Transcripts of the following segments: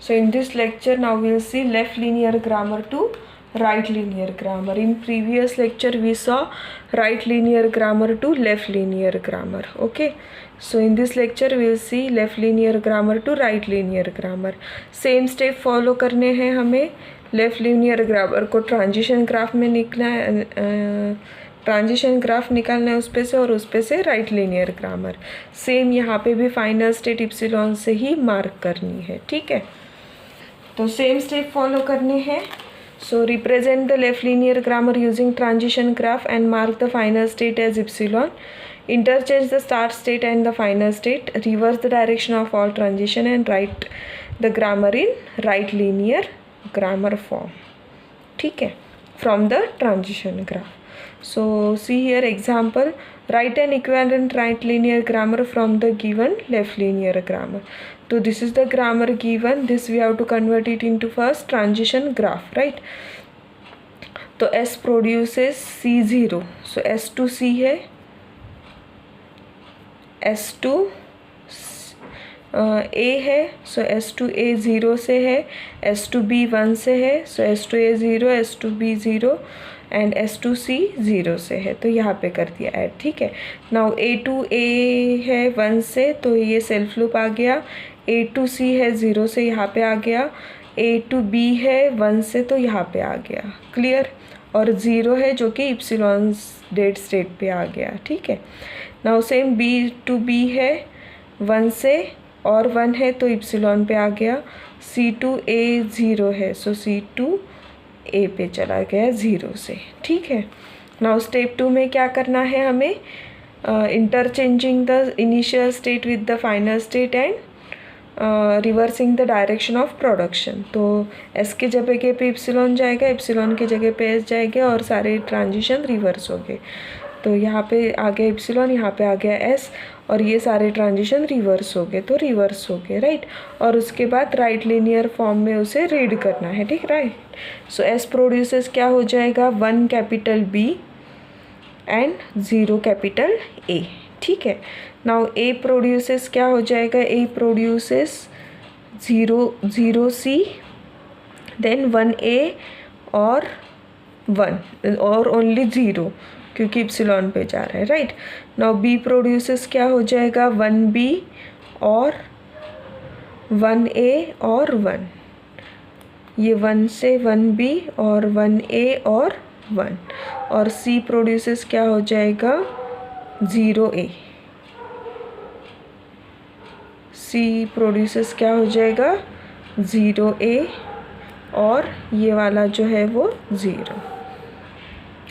So in this lecture now we will see left linear grammar to right linear grammar. In previous lecture we saw right linear grammar to left linear grammar. Okay, so in this lecture we will see left linear grammar to right linear grammar. Same step follow करने हैं हमें. Left linear grammar को transition graph में transition graph निकालना है उस पे से, और उस पे से राइट लीनियर ग्रामर. सेम यहाँ पे भी फाइनल स्टेट इप्सिलॉन से ही मार्क करनी है. ठीक है, तो सेम स्टेप फॉलो करने हैं. So represent the left linear grammar using transition graph and mark the final state as epsilon. Interchange the start state and the final state. Reverse the direction of all transition and write the grammar in right linear grammar form. ठीक है, from the transition graph. So see here example. Write an equivalent right linear grammar from the given left linear grammar. So this is the grammar given. This we have to convert it into first transition graph, right? तो S produces C0. So S to C है, S2 A है, सो S2A 0 से है, S2B 1 से है, सो S2A 0, S2B 0 and S2C 0 से है. तो यहाँ पे कर दिया ऐड. ठीक है, नाउ A2A है 1 से, तो ये सेल्फ लूप आ गया. A2C है 0 से, यहाँ पे आ गया. A2B है 1 से, तो यहाँ पे आ गया. क्लियर. और 0 है जो कि इप्सिलॉन डेड स्टेट पे आ गया. ठीक है, नाउ सेम B2B है 1 से और 1 है, तो इप्सिलॉन पे आ गया. C2A 0 है, सो C2A पे चला गया 0 से. ठीक है, नाउ स्टेप 2 में क्या करना है हमें. Interchanging the initial state with the final state and reversing the direction of production. तो एस के जगह पे इप्सिलॉन जाएगा, इप्सिलॉन की जगह पे एस जाएगा और सारे ट्रांजिशन रिवर्स हो गए. तो यहाँ पे आ गया इप्सिलॉन, यहाँ पे आ गया एस, और ये सारे ट्रांजिशन रिवर्स हो गए, तो रिवर्स हो गए. राइट, और उसके बाद राइट लीनियर फॉर्म में उसे रीड करना है. ठीक, राइट. सो एस प्रोड्यूसेस क्या हो जाएगा, 1 capital B and 0 capital A. ठीक है, नाउ ए प्रोड्यूसेस क्या हो जाएगा, ए प्रोड्यूसेस 0 सी देन 1 ए और 1 और ओनली 0 क्योंकि इप्सिलॉन पे जा रहा है. राइट, नाउ बी प्रोड्यूसेस क्या हो जाएगा, 1 बी और 1 ए और 1. ये 1 से 1 बी और 1 ए और 1. और सी प्रोड्यूसेस क्या हो जाएगा, 0 ए. सी प्रोड्यूसेस क्या हो जाएगा, 0 ए और ये वाला जो है वो 0.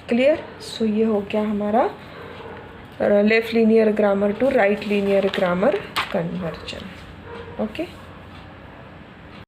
क्लियर. सो ये हो गया हमारा left linear grammar to right linear grammar conversion. Okay.